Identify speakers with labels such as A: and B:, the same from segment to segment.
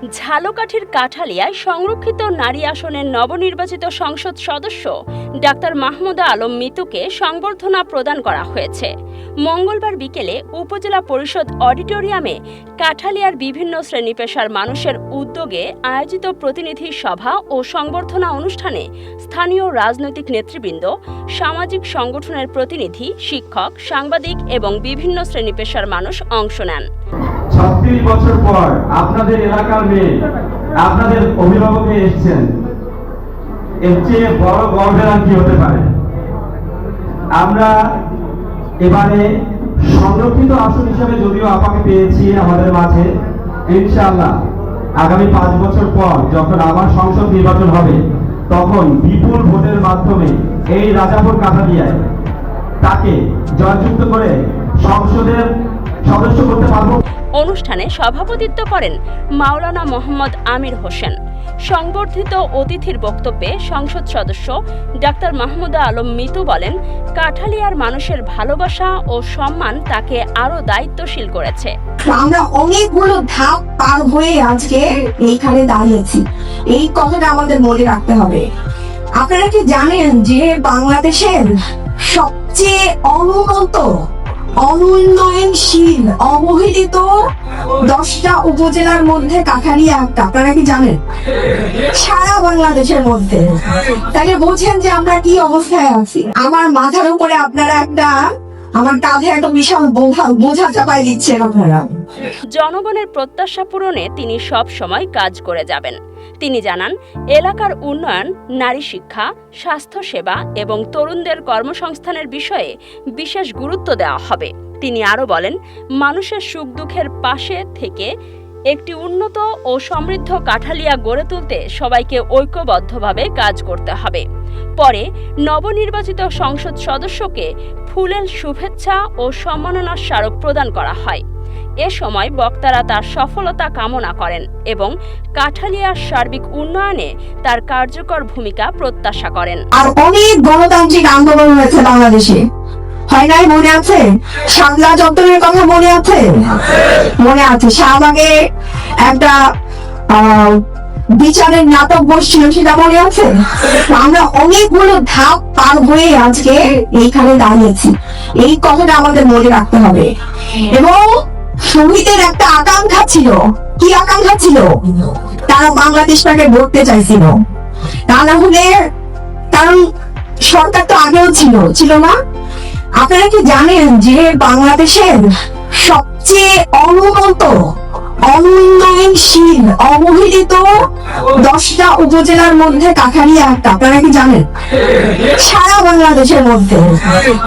A: ঝালকাঠির কাঠালিয়ায় সংরক্ষিত নারী আসনের নবনির্বাচিত সংসদ সদস্য ডাক্তার মাহমুদা আলম মিতুকে সংবর্ধনা প্রদান করা হয়েছে। মঙ্গলবার বিকেলে উপজেলা পরিষদ অডিটোরিয়ামে কাঠালিয়ার বিভিন্ন শ্রেণী পেশার মানুষের উদ্যোগে আয়োজিত প্রতিনিধি সভা ও সংবর্ধনা অনুষ্ঠানে স্থানীয় রাজনৈতিক নেতৃবৃন্দ, সামাজিক সংগঠনের প্রতিনিধি, শিক্ষক, সাংবাদিক এবং বিভিন্ন শ্রেণী পেশার মানুষ অংশ নেন।
B: 36 বছর পর আপনাদের এলাকার মেয়ে আপনাদের অভিভাবকে এসেছেন, এর চেয়ে বড় গর্বের আর কি হতে পারে। আমরা এবারে সংরক্ষিত আসন হিসেবে যদিও আপাকে পেয়েছি আমাদের মাঝে, ইনশাআল্লাহ আগামী 5 বছর পর যখন আবার সংসদ নির্বাচন হবে তখন বিপুল ভোটের মাধ্যমে এই রাজাপুর কাঠালিয়ায় তাকে জয়যুক্ত করে সংসদের সদস্য করতে পারবো।
A: অনুষ্ঠানে সভাপতিত্ব করেন মাওলানা মোহাম্মদ আমির হোসেন। সংবর্ধিত অতিথির বক্তব্যে সংসদ সদস্য ডাক্তার মাহমুদা আলম মিতু বলেন, কাঠালিয়ার মানুষের ভালোবাসা ও সম্মান তাকে আরো দায়িত্বশীল করেছে।
C: আমরা অনেকগুলো ধাপ পার হয়ে আজকে এইখানে দাঁড়িয়েছি, এই কথাটা আমাদের মনে রাখতে হবে। আপনারা কি জানেন যে বাংলাদেশের সবচেয়ে অনুন্নত, অনুন্নয়নশীল, অবহেলিত 10টা উপজেলার মধ্যে কাঠালিয়া একটা? আপনারা কি জানেন? সারা বাংলাদেশের মধ্যে। তাহলে বোঝেন যে আমরা কি অবস্থায় আছি। আমার মাথার উপরে আপনারা আমার কাঁধে একটা বিশাল বোঝা চাপাই দিচ্ছেন আপনারা।
A: জনগণের প্রত্যাশা পূরণে তিনি সব সময় কাজ করে যাবেন। তিনি জানান, এলাকার উন্নয়ন, নারী শিক্ষা, স্বাস্থ্যসেবা এবং তরুণদের কর্মসংস্থানের বিষয়ে বিশেষ গুরুত্ব দেওয়া হবে। তিনি আরও বলেন, মানুষের সুখ দুঃখের পাশে থেকে একটি উন্নত ও সমৃদ্ধ কাঠালিয়া গড়ে তুলতে সবাইকে ঐক্যবদ্ধভাবে কাজ করতে হবে। পরে নবনির্বাচিত সংসদ সদস্যকে ফুলেল শুভেচ্ছা ও সম্মাননার স্মারক প্রদান করা হয়। এ সময় বক্তারা তার সফলতা কামনা করেন এবং কাঠালিয়ার সার্বিক উন্নয়নে তার কার্যকর ভূমিকা প্রত্যাশা করেন।
C: আর অনেক গণতান্ত্রিক আন্দোলন হয়েছে বাংলাদেশে, হয় নাই? মনে আছে? শাপলা চত্বরের কথা মনে আছে? মনে আছে। শাহবাগে একটা বিচারের নাটক বসছিল, সেটা মনে আছে? আমরা অনেকগুলো ধাপ পার হয়ে আজকে এইখানে দাঁড়িয়েছি, এই কথাটা আমাদের মনে রাখতে হবে। এবং শহীদের একটা আকাঙ্ক্ষা ছিল। কি আকাঙ্ক্ষা ছিল? তারা বাংলাদেশটাকে গড়তে চাইছিল। তা না হলে, কারণ সরকার তো আগেও ছিল না। আপনারা কি জানেন যে বাংলাদেশের সবচেয়ে অনুন্নত, অনুন্নয়নশীল, অবহেলিত 10টা উপজেলার মধ্যে কাঠালিয়া একটা? আপনারা কি জানেন? সারা বাংলাদেশের মধ্যে।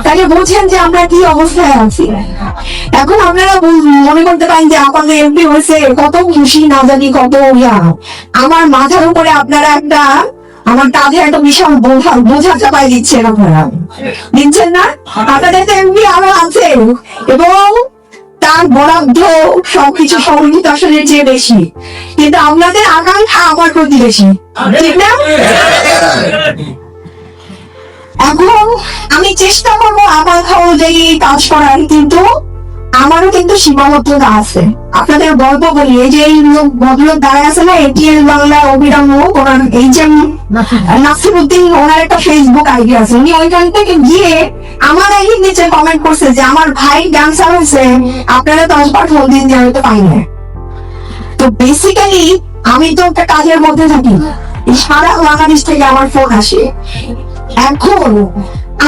C: তাহলে বোঝেন যে আমরা কি অবস্থায় আছি। এখন আপনারা মনে করতে পারেন যে আপনাদের এমপি হয়েছে, কত খুশি, না জানি কত ইয়া। আমার মাথার উপরে আপনারা আমার কাঁধে একটা বিশাল বোঝা চাপাই দিচ্ছেন। আপনারা দিচ্ছেন না? আপনাদের তো এমপি আরো আছে এবং তার বরাদ্দ সবকিছু সংরক্ষিত আসনের চেয়ে বেশি, কিন্তু আপনাদের আকাঙ্ক্ষা আমার প্রতি বেশি, ঠিক না? এখন আমি চেষ্টা করবো আকাঙ্ক্ষা অনুযায়ী কাজ করার, কিন্তু আমারও কিন্তু সীমাবদ্ধতা আছে। আপনাদের গল্প বলি, এই যে এই ভদ্রলোক দাঁড়ায় আছে না, এটিএল বাংলার অভিরাম, ওনার এইচএম নাসিরউদ্দিন, ওনার একটা ফেসবুক আইডি আছে। উনি ওইখান থেকে গিয়ে আমার আইডির নিচে কমেন্ট করছে যে আমার ভাই ক্যান্সার হয়েছে, আপনারা 10 বার ফোন দিন, যে আমি তো পাই না। তো বেসিক্যালি আমি তো একটা কাজের মধ্যে থাকি, সারা বাংলাদেশ থেকে আমার ফোন আসে। এখন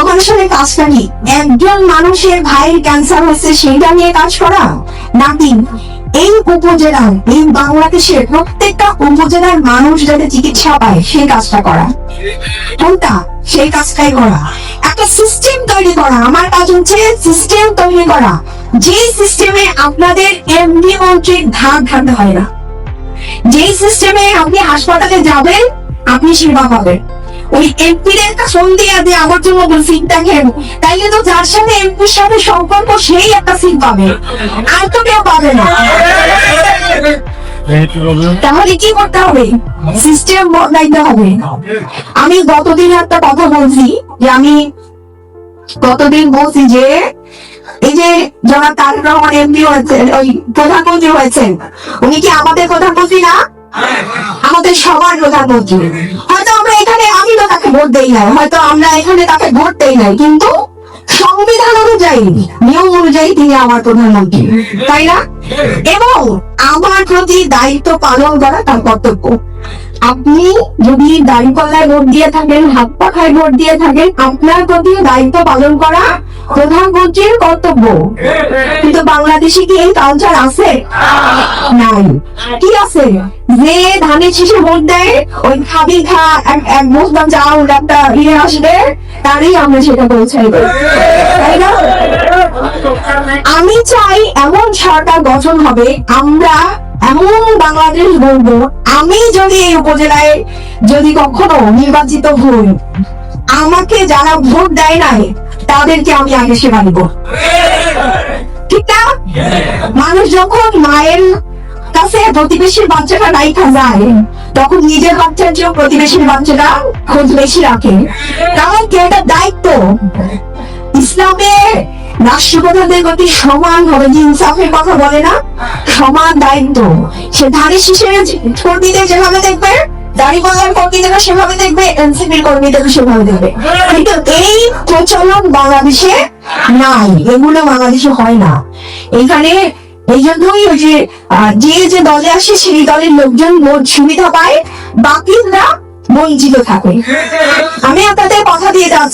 C: আমার আসলে কাজটা কি একজন মানুষের ভাইয়ের ক্যান্সার হচ্ছে সেইটা নিয়ে কাজ করা, নাকি এই উপজেলার, এই বাংলাদেশের প্রত্যেকটা উপজেলার মানুষ যাতে চিকিৎসা পায় সেই কাজটা করা? কোনটা? সেই কাজটাই করা, একটা সিস্টেম তৈরি করা। আমার কাজ হচ্ছে সিস্টেম তৈরি করা, যে সিস্টেমে আপনাদের এমডি মন্ত্রীর ধার ধারতে হয় না, যেই সিস্টেমে আপনি হাসপাতালে যাবেন আপনি সেবা পাবেন। ওই এমপির একটা ফোন দিয়ে আমার জন্য সিট দেখেন, তাইলে তো যার সাথে এমপির সাথে সম্পর্ক সেই একটা সিট পাবে, আর তো কেউ পাবে না। তাহলে কি করতে হবে? সিস্টেম বদলাইতে হবে। আমি গতদিন একটা কথা বলছি যে এই যে জনাব তারেক রহমান এমপি হয়েছেন, ওই প্রধানমন্ত্রী হয়েছেন, উনি কি আমাদের প্রধানমন্ত্রী না? আমাদের সবার প্রধানমন্ত্রী। হয়তো আমরা এখানে, আমি তো তাকে ভোট দেই নাই, হয়তো আমরা এখানে তাকে ভোট দেই নাই, কিন্তু সংবিধান অনুযায়ী, নিয়ম অনুযায়ী তিনি আমার প্রধানমন্ত্রী, তাই না? এবং আমার প্রতি দায়িত্ব পালন করা তার কর্তব্য। আপনি যদি দাঁড়িপাল্লায় ভোট দিয়ে থাকেন, হাত পাখায় ভোট দিয়ে থাকেন, আপনার প্রতি দায়িত্ব পালন করা প্রধানমন্ত্রীর কর্তব্য। কিন্তু বাংলাদেশে কি এই কালচার আছে? নাই। কি আছে? যে ধানের শীষে ভোট দেয়, ওই খাবি খা এক বস্তা চাউল একটা আসবে, তারই আমরা সেটা পৌঁছাই দেব, তাই না? আমি চাই এমন সরকার গঠন হবে, আমরা এমন বাংলাদেশ বলবো, আমি যদি এই উপজেলায় যদি কখনো নির্বাচিত হই, আমাকে যারা ভোট দেয় নাই তাদেরকে আমি আগে সেবা দিব, ঠিক না? মানুষ যখন মায়ের কাছে প্রতিবেশীর বাচ্চাটা রাইখা যায়, তখন নিজের বাচ্চার চেয়েও প্রতিবেশীর বাচ্চাটা খোঁজ বেশি রাখে, কারণ কি এটা দায়িত্ব। ইসলামে রাষ্ট্রপ্রধানদের প্রতি সমান হবে, যে ইনসাফের কথা বলে না, সমান দায়িত্ব। সে ধানের শীষের কর্মীদের যেভাবে দেখবে, দাড়িপাল্লার কর্মীদেরও সেভাবে দেখবে, এনসিপির কর্মীদেরও সেভাবে দেখবে। কিন্তু এই প্রচলন বাংলাদেশে নাই, এগুলো বাংলাদেশে হয় না। এখানে এই জন্যই ওই যে যে দলে আসে সেই দলের লোকজন সুবিধা পায়, বাকিরা বঞ্চিত থাকে। আমি আপনাদের কথা দিয়ে যাচ্ছি।